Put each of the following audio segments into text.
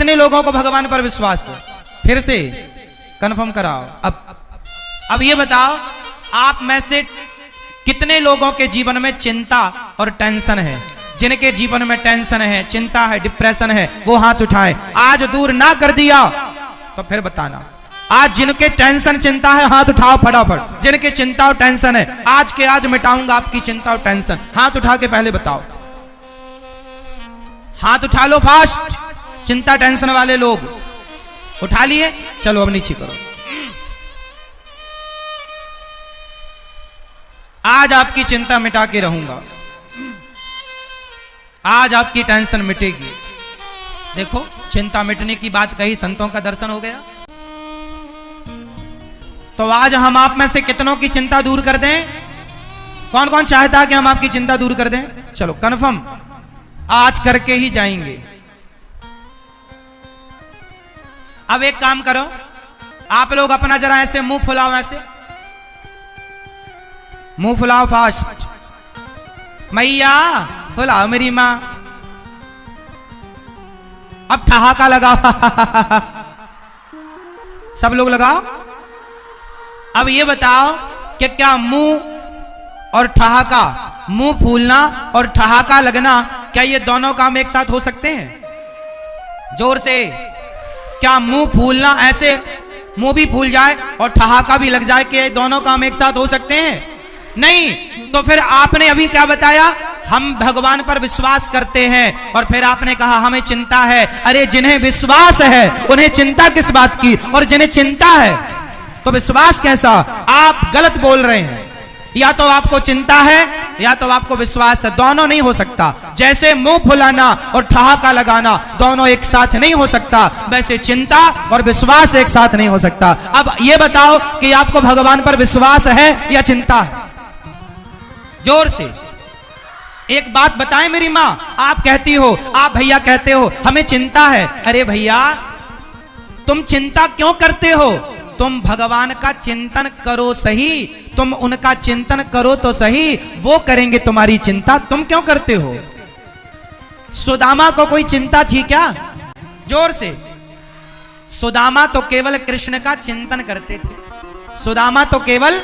कितने लोगों को भगवान पर विश्वास है? फिर से कंफर्म कराओ। अब ये बताओ, आप में से कितने लोगों के जीवन में चिंता और टेंशन है? जिनके जीवन में टेंशन है, चिंता है, डिप्रेशन है, वो हाथ उठाएं। आज दूर ना कर दिया तो फिर बताना। आज जिनके टेंशन चिंता है हाथ उठाओ फटाफट। जिनके चिंता और टेंशन है, आज के आज मिटाऊंगा आपकी चिंता और टेंशन। हाथ उठा के पहले बताओ, हाथ उठा लो फास्ट। चिंता टेंशन वाले लोग उठा लिए, चलो अब नीचे करो। आज आपकी चिंता मिटा के रहूंगा, आज आपकी टेंशन मिटेगी। देखो, चिंता मिटने की बात कही, संतों का दर्शन हो गया। तो आज हम आप में से कितनों की चिंता दूर कर दें? कौन कौन चाहता है कि हम आपकी चिंता दूर कर दें? चलो कंफर्म, आज करके ही जाएंगे। अब एक काम करो, आप लोग अपना जरा ऐसे मुंह फुलाओ, ऐसे मुंह फुलाओ फास्ट। मैया फुलाओ मेरी मां। अब ठहाका लगाओ सब लोग लगाओ। अब ये बताओ कि क्या मुंह और ठहाका, मुंह फूलना और ठहाका लगना, क्या ये दोनों काम एक साथ हो सकते हैं? जोर से, क्या मुंह फूलना, ऐसे मुंह भी फूल जाए और ठहाका भी लग जाए, कि ये दोनों काम एक साथ हो सकते हैं? नहीं। तो फिर आपने अभी क्या बताया? हम भगवान पर विश्वास करते हैं, और फिर आपने कहा हमें चिंता है। अरे जिन्हें विश्वास है उन्हें चिंता किस बात की, और जिन्हें चिंता है तो विश्वास कैसा? आप गलत बोल रहे हैं। या तो आपको चिंता है या तो आपको विश्वास है, दोनों नहीं हो सकता। जैसे मुंह फुलाना और ठहाका लगाना दोनों एक साथ नहीं हो सकता, वैसे चिंता और विश्वास एक साथ नहीं हो सकता। अब ये बताओ कि आपको भगवान पर विश्वास है या चिंता है? जोर से एक बात बताएं मेरी मां। आप कहती हो, आप भैया कहते हो हमें चिंता है। अरे भैया, तुम चिंता क्यों करते हो? तुम भगवान का चिंतन करो सही, तुम उनका चिंतन करो तो सही, वो करेंगे तुम्हारी चिंता। तुम क्यों करते हो? सुदामा को कोई चिंता थी क्या? जोर से। सुदामा तो केवल कृष्ण का चिंतन करते थे। सुदामा तो केवल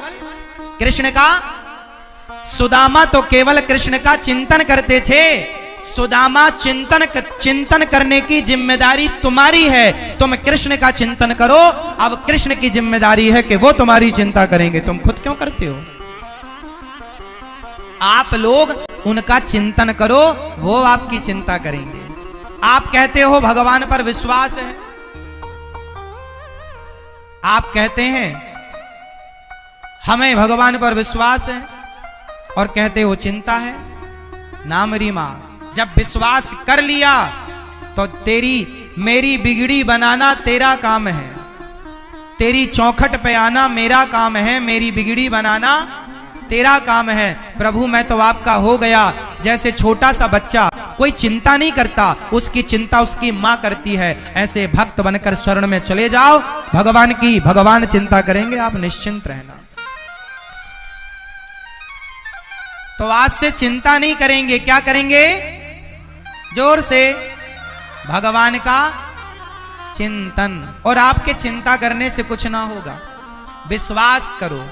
कृष्ण का चिंतन करते थे। सुदामा चिंतन करने की जिम्मेदारी तुम्हारी है। तुम कृष्ण का चिंतन करो। अब कृष्ण की जिम्मेदारी है कि वो तुम्हारी चिंता करेंगे, तुम खुद क्यों करते हो? आप लोग उनका चिंतन करो, वो आपकी चिंता करेंगे। आप कहते हो भगवान पर विश्वास है, आप कहते हैं हमें भगवान पर विश्वास है, और कहते हो चिंता है। ना मेरी मां, जब विश्वास कर लिया तो तेरी मेरी बिगड़ी बनाना तेरा काम है, तेरी चौखट पे आना मेरा काम है, मेरी बिगड़ी बनाना तेरा काम है। प्रभु मैं तो आपका हो गया। जैसे छोटा सा बच्चा कोई चिंता नहीं करता, उसकी चिंता उसकी मां करती है, ऐसे भक्त बनकर शरण में चले जाओ भगवान की। भगवान चिंता करेंगे, आप निश्चिंत रहना। तो आज से चिंता नहीं करेंगे, क्या करेंगे? जोर से, भगवान का चिंतन। और आपके चिंता करने से कुछ ना होगा, विश्वास करो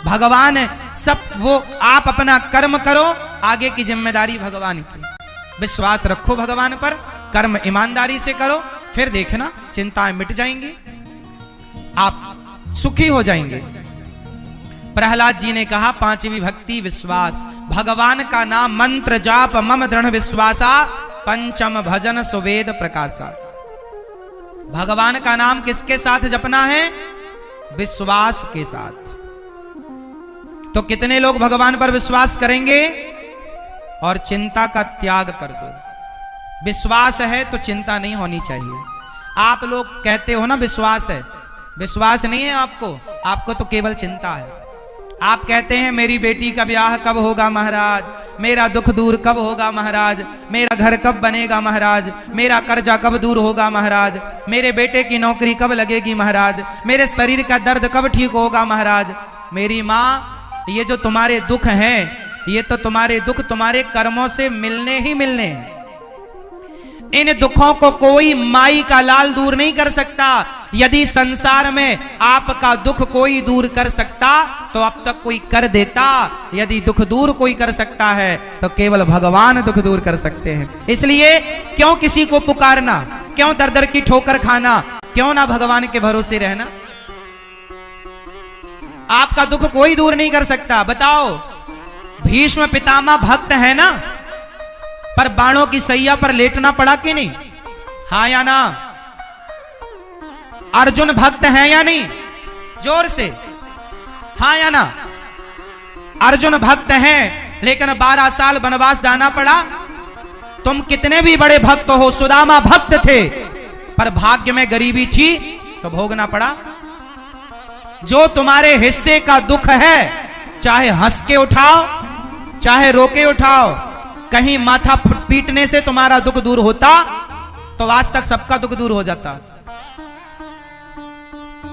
भगवान है सब। वो आप अपना कर्म करो, आगे की जिम्मेदारी भगवान की। विश्वास रखो भगवान पर, कर्म ईमानदारी से करो, फिर देखना चिंताएं मिट जाएंगी, आप सुखी हो जाएंगे। प्रहलाद जी ने कहा पांचवी भक्ति विश्वास। भगवान का नाम मंत्र जाप मम दृढ़ विश्वासा, पंचम भजन सुवेद प्रकाशा। भगवान का नाम किसके साथ जपना है? विश्वास के साथ। तो कितने लोग भगवान पर विश्वास करेंगे? और चिंता का त्याग कर दो। विश्वास है तो चिंता नहीं होनी चाहिए। आप लोग कहते हो ना विश्वास है, विश्वास नहीं है आपको, आपको तो केवल चिंता है। आप कहते हैं मेरी बेटी का ब्याह कब होगा महाराज, मेरा दुख दूर कब होगा महाराज, मेरा घर कब बनेगा महाराज, मेरा कर्जा कब दूर होगा महाराज, मेरे बेटे की नौकरी कब लगेगी महाराज, मेरे शरीर का दर्द कब ठीक होगा महाराज। मेरी माँ, ये जो तुम्हारे दुख हैं, ये तो तुम्हारे दुख तुम्हारे कर्मों से मिलने ही मिलने हैं। इन दुखों को कोई माई का लाल दूर नहीं कर सकता। यदि संसार में आपका दुख कोई दूर कर सकता तो अब तक कोई कर देता। यदि दुख दूर कोई कर सकता है तो केवल भगवान दुख दूर कर सकते हैं। इसलिए क्यों किसी को पुकारना, क्यों दर दर की ठोकर खाना, क्यों ना भगवान के भरोसे रहना। आपका दुख कोई दूर नहीं कर सकता। बताओ, भीष्म पितामह भक्त है ना, पर बाणों की सैया पर लेटना पड़ा कि नहीं? हाँ या ना? अर्जुन भक्त है या नहीं? जोर से हाँ या ना? अर्जुन भक्त हैं, लेकिन 12 साल वनवास जाना पड़ा। तुम कितने भी बड़े भक्त हो, सुदामा भक्त थे, पर भाग्य में गरीबी थी तो भोगना पड़ा। जो तुम्हारे हिस्से का दुख है, चाहे हंस के उठाओ चाहे रो के उठाओ, कहीं माथा पीटने से तुम्हारा दुख दूर होता तो आज तक सबका दुख दूर हो जाता।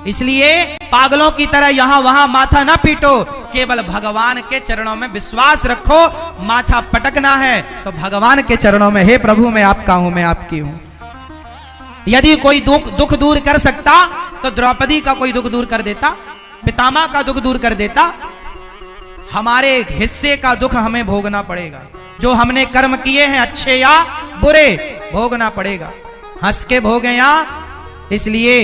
इसलिए पागलों की तरह यहां वहां माथा ना पीटो, केवल भगवान के चरणों में विश्वास रखो। माथा पटकना है तो भगवान के चरणों में, हे प्रभु मैं आपका हूं, मैं आपकी हूं। यदि कोई दुख दूर कर सकता तो द्रौपदी का कोई दुख दूर कर देता, पितामह का दुख दूर कर देता। हमारे हिस्से का दुख हमें भोगना पड़ेगा। जो हमने कर्म किए हैं अच्छे या बुरे, भोगना पड़ेगा। हंस के भोगे या, इसलिए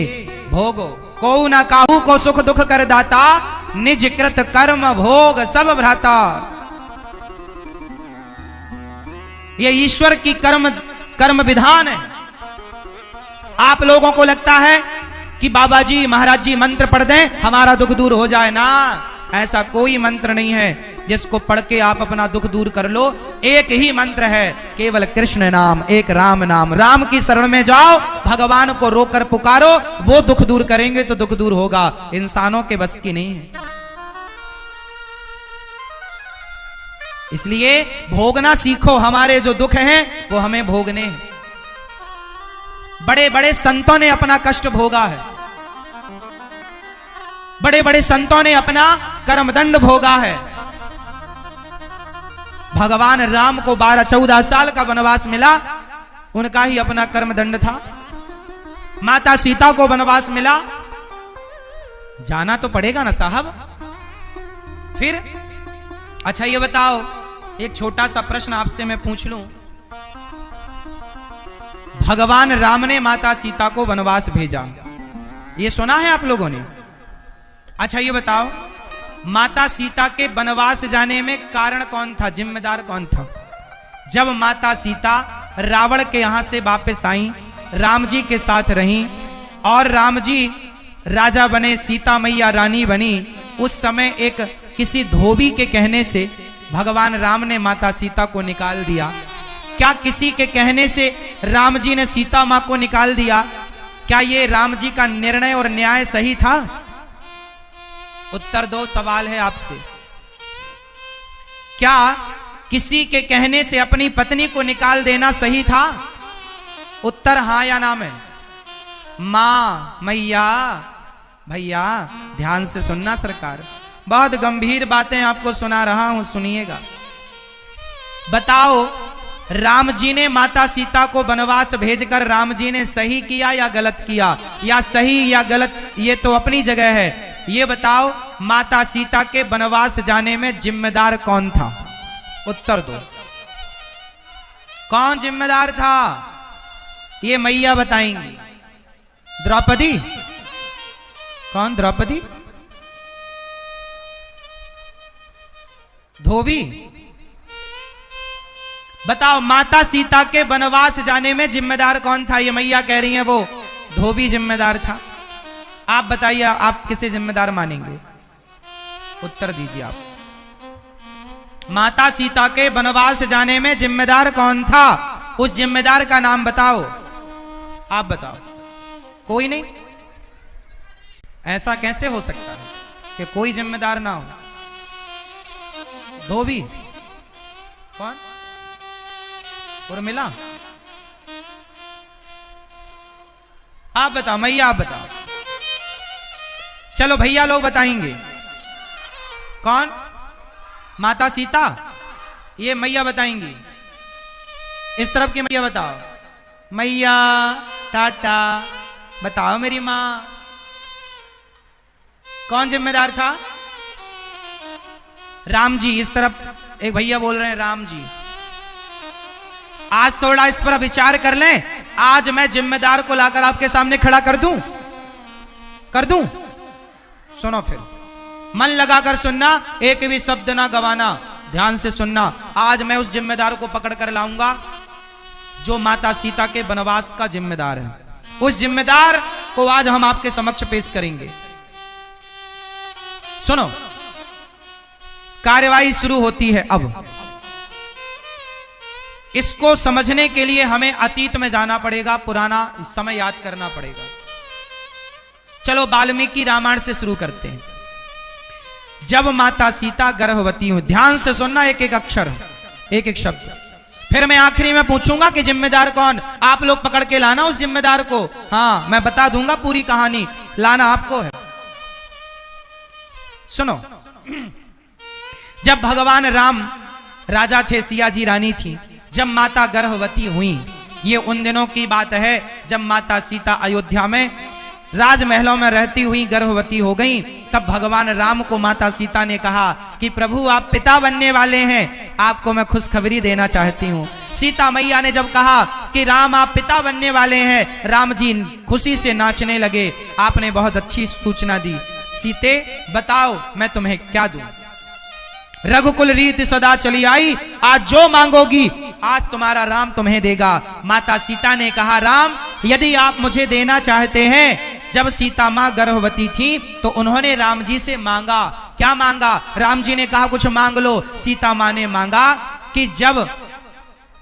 भोगो। को न काहू को सुख दुख कर दाता, निज कृत कर्म भोग सब भ्राता। ये ईश्वर की कर्म विधान है। आप लोगों को लगता है कि बाबा जी महाराज जी मंत्र पढ़ दें हमारा दुख दूर हो जाए ना, ऐसा कोई मंत्र नहीं है जिसको पढ़ के आप अपना दुख दूर कर लो। एक ही मंत्र है, केवल कृष्ण नाम, एक राम नाम। राम की शरण में जाओ, भगवान को रोकर पुकारो, वो दुख दूर करेंगे तो दुख दूर होगा। इंसानों के बस की नहीं है। इसलिए भोगना सीखो। हमारे जो दुख हैं वो हमें भोगने हैं। बड़े बड़े संतों ने अपना कष्ट भोगा है, बड़े बड़े संतों ने अपना कर्मदंड भोगा है। भगवान राम को 12-14 साल का वनवास मिला, उनका ही अपना कर्मदंड था। माता सीता को वनवास मिला, जाना तो पड़ेगा ना साहब। फिर अच्छा ये बताओ, एक छोटा सा प्रश्न आपसे मैं पूछ लूं। भगवान राम ने माता सीता को वनवास भेजा, ये सुना है आप लोगों ने? अच्छा ये बताओ, माता सीता के वनवास जाने में कारण कौन था, जिम्मेदार कौन था? जब माता सीता रावण के यहां से वापस आई, राम जी के साथ रहीं और राम जी राजा बने, सीता मैया रानी बनी, उस समय एक किसी धोबी के कहने से भगवान राम ने माता सीता को निकाल दिया। क्या किसी के कहने से राम जी ने सीता मां को निकाल दिया? क्या ये राम जी का निर्णय और न्याय सही था? उत्तर दो, सवाल है आपसे। क्या किसी के कहने से अपनी पत्नी को निकाल देना सही था? उत्तर हां या ना में। मां, मैया, भैया ध्यान से सुनना सरकार, बहुत गंभीर बातें आपको सुना रहा हूं, सुनिएगा। बताओ, राम जी ने माता सीता को वनवास भेजकर राम जी ने सही किया या गलत किया? या सही या गलत ये तो अपनी जगह है। ये बताओ, माता सीता के वनवास जाने में जिम्मेदार कौन था? उत्तर दो, कौन जिम्मेदार था? ये मैया बताएंगी। द्रौपदी? कौन द्रौपदी? धोबी? बताओ, माता सीता के वनवास जाने में जिम्मेदार कौन था? ये मैया कह रही है वो धोबी जिम्मेदार था। आप बताइए, आप किसे जिम्मेदार मानेंगे? उत्तर दीजिए आप। माता सीता के वनवास जाने में जिम्मेदार कौन था? उस जिम्मेदार का नाम बताओ। आप बताओ। कोई नहीं? ऐसा कैसे हो सकता है कि कोई जिम्मेदार ना हो? धोबी? कौन? उर्मिला? आप बताओ, मैया आप बताओ। चलो भैया लोग बताएंगे। कौन? माता सीता? ये मैया बताएंगी। इस तरफ की मैया बताओ। मैया टाटा। बताओ मेरी माँ, कौन जिम्मेदार था? राम जी। इस तरफ एक भैया बोल रहे हैं राम जी। आज थोड़ा इस पर विचार कर लें। आज मैं जिम्मेदार को लाकर आपके सामने खड़ा कर दूं? कर दूं? सुनो फिर, मन लगाकर सुनना, एक भी शब्द ना गवाना, ध्यान से सुनना। आज मैं उस जिम्मेदार को पकड़ कर लाऊंगा जो माता सीता के वनवास का जिम्मेदार है। उस जिम्मेदार को आज हम आपके समक्ष पेश करेंगे। सुनो, कार्यवाही शुरू होती है। अब इसको समझने के लिए हमें अतीत में जाना पड़ेगा, पुराना समय याद करना पड़ेगा। चलो वाल्मीकि रामायण से शुरू करते हैं। जब माता सीता गर्भवती हुई, ध्यान से सुनना, एक एक अक्षर, एक एक शब्द। फिर मैं आखिरी में पूछूंगा कि जिम्मेदार कौन, आप लोग पकड़ के लाना उस जिम्मेदार को। हाँ, मैं बता दूंगा पूरी कहानी, लाना आपको है। सुनो, जब भगवान राम राजा थे, सिया जी रानी थी, जब माता गर्भवती हुई, ये उन दिनों की बात है जब माता सीता अयोध्या में राजमहलों में रहती हुई गर्भवती हो गई। तब भगवान राम को माता सीता ने कहा कि प्रभु आप पिता बनने वाले हैं, आपको मैं खुशखबरी देना चाहती हूँ। सीता मैया ने जब कहा कि राम आप पिता बनने वाले हैं, राम जी खुशी से नाचने लगे। आपने बहुत अच्छी सूचना दी। सीते बताओ मैं तुम्हें क्या दूं? रघुकुल रीत सदा चली आई, आज जो मांगोगी आज तुम्हारा राम तुम्हें देगा। माता सीता ने कहा राम यदि आप मुझे देना चाहते हैं, जब सीता मां गर्भवती थी तो उन्होंने राम जी से मांगा। क्या मांगा? राम जी ने कहा कुछ मांग लो। सीता मां ने मांगा कि जब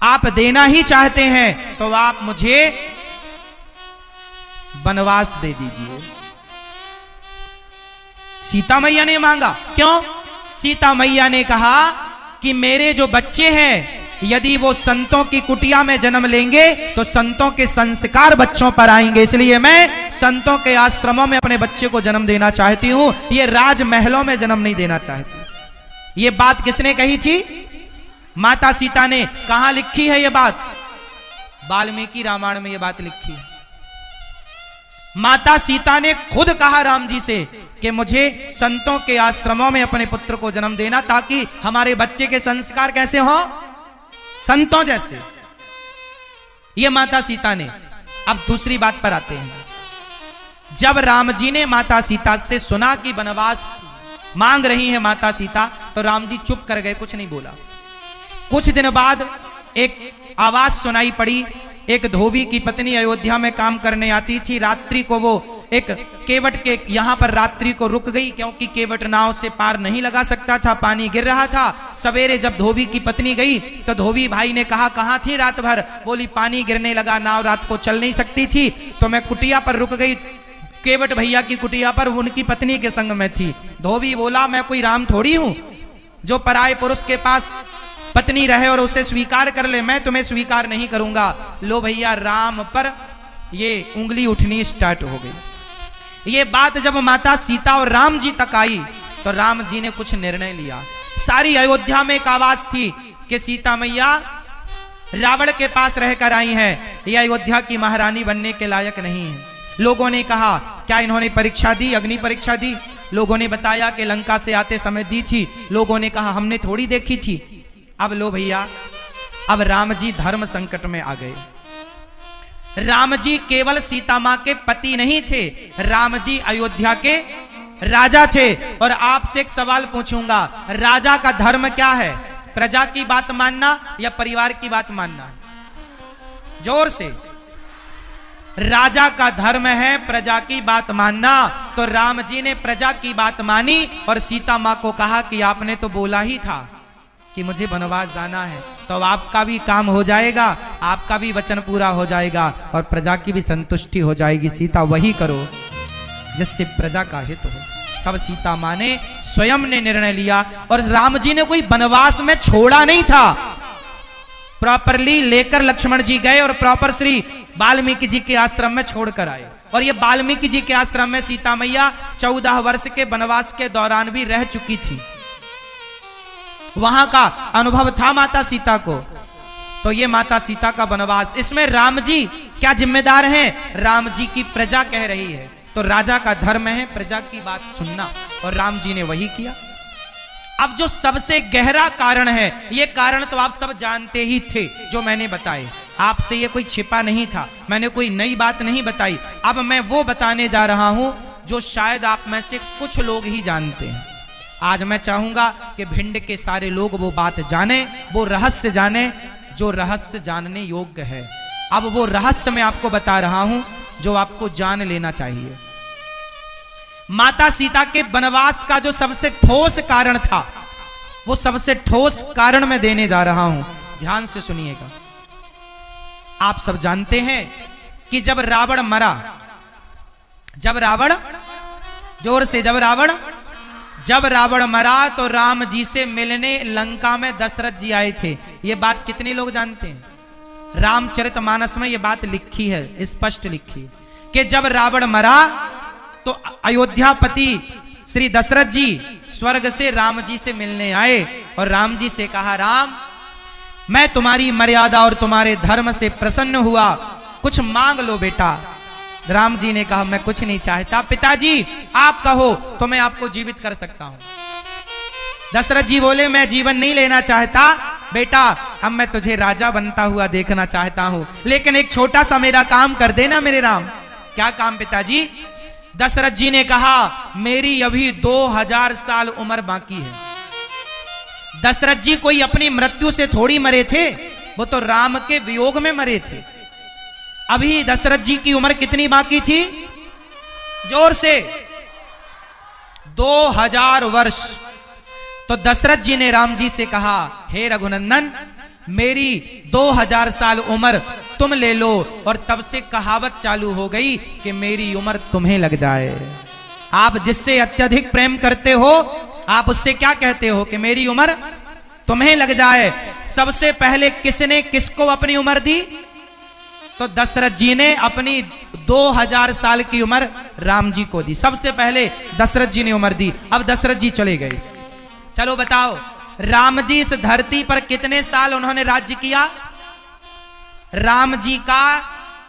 आप देना ही चाहते हैं तो आप मुझे वनवास दे दीजिए। सीता मैया ने मांगा। क्यों? सीता मैया ने कहा कि मेरे जो बच्चे हैं यदि वो संतों की कुटिया में जन्म लेंगे तो संतों के संस्कार बच्चों पर आएंगे, इसलिए मैं संतों के आश्रमों में अपने बच्चे को जन्म देना चाहती हूं, ये राजमहलों में जन्म नहीं देना चाहती। ये बात किसने कही थी? माता सीता ने। कहां लिखी है ये बात? वाल्मीकि रामायण में ये बात लिखी है। माता सीता ने खुद कहा राम जी से कि मुझे संतों के आश्रमों में अपने पुत्र को जन्म देना, ताकि हमारे बच्चे के संस्कार कैसे हों? संतों जैसे। ये माता सीता ने। अब दूसरी बात पर आते हैं। जब राम जी ने माता सीता से सुना कि वनवास मांग रही है माता सीता, तो राम जी चुप कर गए, कुछ नहीं बोला। कुछ दिन बाद एक आवाज सुनाई पड़ी। एक धोबी की पत्नी अयोध्या में काम करने आती थी। रात्रि को वो एक केवट के यहां पर रात्रि को रुक गई, क्योंकि केवट नाव से पार नहीं लगा सकता था, पानी गिर रहा था। सवेरे जब धोबी की पत्नी गई तो धोबी भाई ने कहा कहां थी रात भर? बोली पानी गिरने लगा, नाव रात को चल नहीं सकती थी तो मैं कुटिया पर रुक गई। केवट भैया की कुटिया पर उनकी पत्नी के संग में थी। धोबी बोला मैं कोई राम थोड़ी हूं जो पराये पुरुष के पास पत्नी रहे और उसे स्वीकार कर ले, मैं तुम्हें स्वीकार नहीं करूंगा। लो भैया, राम पर ये उंगली उठनी स्टार्ट हो गई। ये बात जब माता सीता और राम जी तक आई तो राम जी ने कुछ निर्णय लिया। सारी अयोध्या में एक आवाज थी कि सीता मैया रावण के पास रहकर आई हैं, ये अयोध्या की महारानी बनने के लायक नहीं है। लोगों ने कहा क्या इन्होंने परीक्षा दी, अग्नि परीक्षा दी? लोगों ने बताया कि लंका से आते समय दी थी। लोगों ने कहा हमने थोड़ी देखी थी। अब लो भैया, अब राम जी धर्म संकट में आ गए। राम जी केवल सीता मां के पति नहीं थे, राम जी अयोध्या के राजा थे। और आपसे एक सवाल पूछूंगा, राजा का धर्म क्या है? प्रजा की बात मानना या परिवार की बात मानना? जोर से। राजा का धर्म है प्रजा की बात मानना। तो राम जी ने प्रजा की बात मानी और सीता मां को कहा कि आपने तो बोला ही था कि मुझे वनवास जाना है, तो अब आपका भी काम हो जाएगा, आपका भी वचन पूरा हो जाएगा और प्रजा की भी संतुष्टि हो जाएगी। सीता वही करो जिससे प्रजा का हित हो। तब सीता मां ने स्वयं ने निर्णय लिया। और राम जी ने कोई वनवास में छोड़ा नहीं था, प्रॉपरली लेकर लक्ष्मण जी गए और प्रॉपर श्री वाल्मीकि जी के आश्रम में छोड़कर आए। और ये वाल्मीकि जी के आश्रम में सीता मैया 14 वर्ष के वनवास के दौरान भी रह चुकी थी। वहां का अनुभव था माता सीता को। तो ये माता सीता का वनवास, इसमें राम जी क्या जिम्मेदार हैं? राम जी की प्रजा कह रही है, तो राजा का धर्म है प्रजा की बात सुनना, और राम जी ने वही किया। अब जो सबसे गहरा कारण है, ये कारण तो आप सब जानते ही थे, जो मैंने बताए, आपसे ये कोई छिपा नहीं था, मैंने कोई नई बात नहीं बताई। अब मैं वो बताने जा रहा हूं जो शायद आप में से कुछ लोग ही जानते हैं। आज मैं चाहूंगा कि भिंड के सारे लोग वो बात जाने, वो रहस्य जाने जो रहस्य जानने योग्य है। अब वो रहस्य मैं आपको बता रहा हूं जो आपको जान लेना चाहिए। माता सीता के वनवास का जो सबसे ठोस कारण था, वो सबसे ठोस कारण मैं देने जा रहा हूं, ध्यान से सुनिएगा। आप सब जानते हैं कि जब रावण मरा, जब रावण मरा तो राम जी से मिलने लंका में दशरथ जी आए थे। ये बात कितने लोग जानते हैं? रामचरितमानस में ये बात लिखी है, स्पष्ट लिखी है कि जब रावण मरा तो अयोध्यापति श्री दशरथ जी स्वर्ग से राम जी से मिलने आए और राम जी से कहा, राम मैं तुम्हारी मर्यादा और तुम्हारे धर्म से प्रसन्न हुआ, कुछ मांग लो बेटा। राम जी ने कहा, मैं कुछ नहीं चाहता, पिताजी आप कहो तो मैं आपको जीवित कर सकता हूं। दशरथ जी बोले, मैं जीवन नहीं लेना चाहता बेटा, अब मैं तुझे राजा बनता हुआ देखना चाहता हूं, लेकिन एक छोटा सा मेरा काम कर देना मेरे राम। क्या काम पिताजी? दशरथ जी ने कहा, मेरी अभी 2000 साल उम्र बाकी है। दशरथ जी कोई अपनी मृत्यु से थोड़ी मरे थे, वो तो राम के वियोग में मरे थे। अभी दशरथ जी की उम्र कितनी बाकी थी? जोर से 2000 वर्ष। तो दशरथ जी ने राम जी से कहा, हे रघुनंदन मेरी 2000 साल उम्र तुम ले लो। और तब से कहावत चालू हो गई कि मेरी उम्र तुम्हें लग जाए। आप जिससे अत्यधिक प्रेम करते हो, आप उससे क्या कहते हो कि मेरी उम्र तुम्हें लग जाए। सबसे पहले किसने किसको अपनी उम्र दी? तो दशरथ जी ने अपनी 2000 साल की उम्र राम जी को दी। सबसे पहले दशरथ जी ने उम्र दी। अब दशरथ जी चले गए। चलो बताओ, राम जी इस धरती पर कितने साल उन्होंने राज्य किया? राम जी का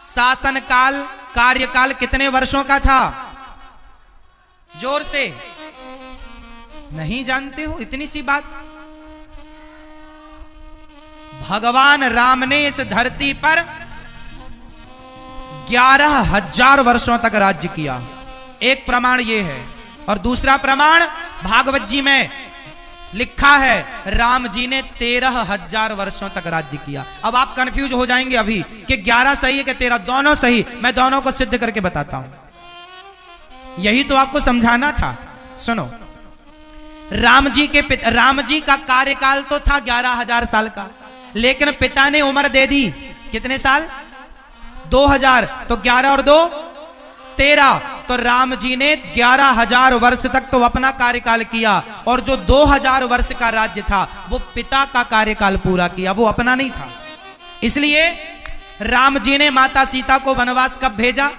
शासन काल, कार्यकाल कितने वर्षों का था? जोर से नहीं जानते हो? इतनी सी बात। भगवान राम ने इस धरती पर 11,000 वर्षों तक राज्य किया। एक प्रमाण ये है, और दूसरा प्रमाण भागवत जी में लिखा है, राम जी ने 13,000 वर्षों तक राज्य किया। अब आप कंफ्यूज हो जाएंगे अभी कि 11 सही है कि 13, दोनों सही। मैं दोनों को सिद्ध करके बताता हूं, यही तो आपको समझाना था। सुनो, राम जी का कार्यकाल तो था 11,000 साल का, लेकिन पिता ने उम्र दे दी कितने साल? 2000। तो 11 और 2 13। तो राम जी ने 11,000 वर्ष तक तो अपना कार्यकाल किया, और जो 2000 वर्ष का राज्य था वो पिता का कार्यकाल पूरा किया, वो अपना नहीं था। इसलिए राम जी ने माता सीता को वनवास कब भेजा?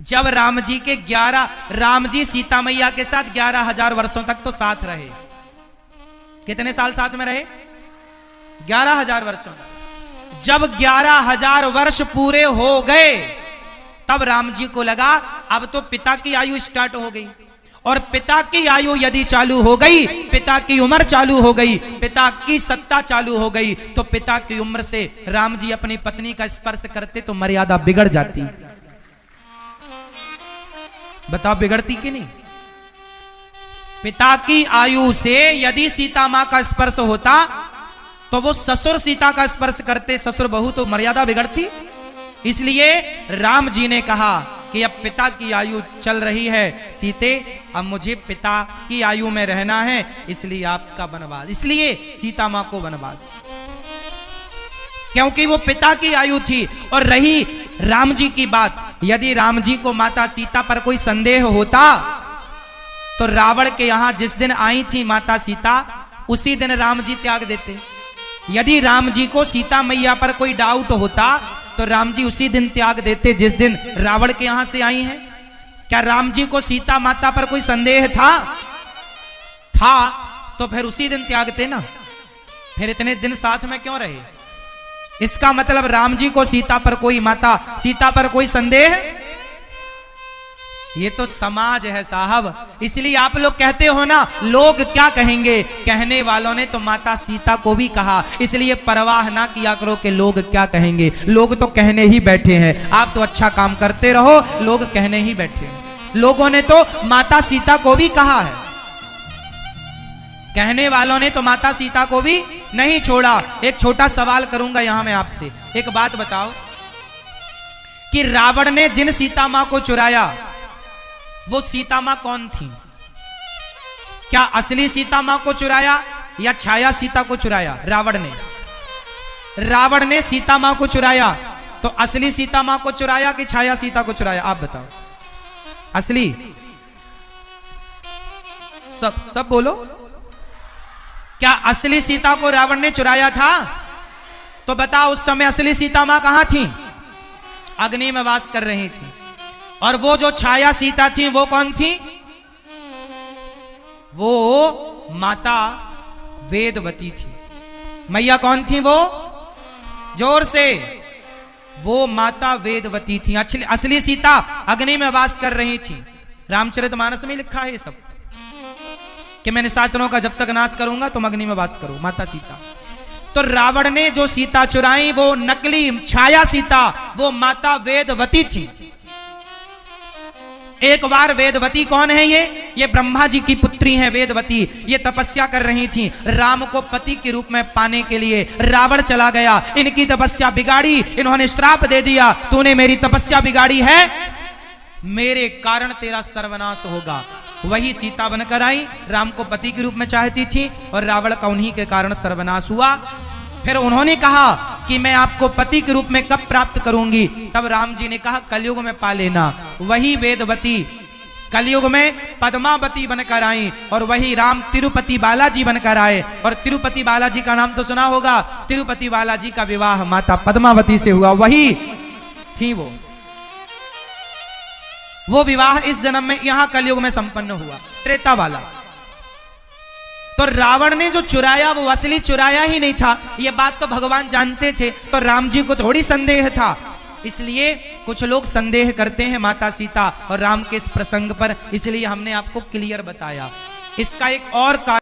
जब राम जी सीता मैया के साथ 11,000 वर्षों तक तो साथ रहे। कितने साल साथ में रहे? 11,000 वर्षों। जब 11,000 वर्ष पूरे हो गए, तब राम जी को लगा अब तो पिता की आयु स्टार्ट हो गई, और पिता की आयु यदि चालू हो गई, पिता की उम्र चालू हो गई, पिता की सत्ता चालू हो गई, तो पिता की उम्र से राम जी अपनी पत्नी का स्पर्श करते तो मर्यादा बिगड़ जाती। बताओ बिगड़ती कि नहीं? पिता की आयु से यदि सीता मां का स्पर्श होता तो वो ससुर सीता का स्पर्श करते, ससुर बहू, तो मर्यादा बिगड़ती। इसलिए राम जी ने कहा कि अब पिता की आयु चल रही है सीते, अब मुझे पिता की आयु में रहना है, इसलिए आपका वनवास, इसलिए सीता मां को वनवास, क्योंकि वो पिता की आयु थी। और रही राम जी की बात, यदि राम जी को माता सीता पर कोई संदेह होता तो रावण के यहां जिस दिन आई थी माता सीता, उसी दिन राम जी त्याग देते। यदि राम जी को सीता मैया पर कोई डाउट होता तो राम जी उसी दिन त्याग देते जिस दिन रावण के यहां से आई हैं। क्या राम जी को सीता माता पर कोई संदेह था? तो फिर उसी दिन त्यागते ना, फिर इतने दिन साथ में क्यों रहे? इसका मतलब राम जी को सीता पर कोई माता सीता पर कोई संदेह? ये तो समाज है साहब। इसलिए आप लोग कहते हो ना लोग क्या कहेंगे, कहने वालों ने तो माता सीता को भी कहा, इसलिए परवाह ना किया करो कि लोग क्या कहेंगे। लोग तो कहने ही बैठे हैं, आप तो अच्छा काम करते रहो, लोग कहने ही बैठे हैं। लोगों ने तो माता सीता को भी कहा है, कहने वालों ने तो माता सीता को भी नहीं छोड़ा। एक छोटा सवाल करूंगा यहां मैं आपसे, एक बात बताओ कि रावण ने जिन सीता मां को चुराया वो सीता मां कौन थी? क्या असली सीता मां को चुराया या छाया सीता को चुराया? रावण ने सीता मां को चुराया, तो असली सीता मां को चुराया कि छाया सीता को चुराया? आप बताओ। असली? सब बोलो। क्या असली सीता को रावण ने चुराया था? तो बताओ उस समय असली सीता मां कहां थी? अग्नि में वास कर रही थी। और वो जो छाया सीता थी वो कौन थी? वो माता वेदवती थी। मैया कौन थी वो? जोर से। वो माता वेदवती थी। असली सीता अग्नि में वास कर रही थी। रामचरितमानस में लिखा है ये सब कि मैं निशाचरों का जब तक नाश करूंगा तुम अग्नि में वास करो, माता सीता। तो रावण ने जो सीता चुराई वो नकली छाया सीता, वो माता वेदवती थी। एक बार वेदवती कौन है? ये ब्रह्मा जी की पुत्री हैं वेदवती। ये तपस्या कर रही थी राम को पति के रूप में पाने के लिए। रावण चला गया, इनकी तपस्या बिगाड़ी, इन्होंने श्राप दे दिया, तूने मेरी तपस्या बिगाड़ी है, मेरे कारण तेरा सर्वनाश होगा। वही सीता बनकर आई, राम को पति के रूप में चाहती थी और रावण का उन्हीं के कारण सर्वनाश हुआ। फिर उन्होंने कहा कि मैं आपको पति के रूप में कब प्राप्त करूंगी? तब राम जी ने कहा कलयुग में पा लेना। वही वेदवती कलयुग में पद्मावती बनकर आई और वही राम तिरुपति बालाजी बनकर आए। और तिरुपति बालाजी का नाम तो सुना होगा, तिरुपति बालाजी का विवाह माता पद्मावती से हुआ। वही थी वो विवाह इस जन्म में यहां कलयुग में संपन्न हुआ, त्रेता वाला। तो रावण ने जो चुराया वो असली चुराया ही नहीं था, ये बात तो भगवान जानते थे, तो राम जी को थोड़ी संदेह था। इसलिए कुछ लोग संदेह करते हैं माता सीता और राम के इस प्रसंग पर, इसलिए हमने आपको क्लियर बताया। इसका एक और कारण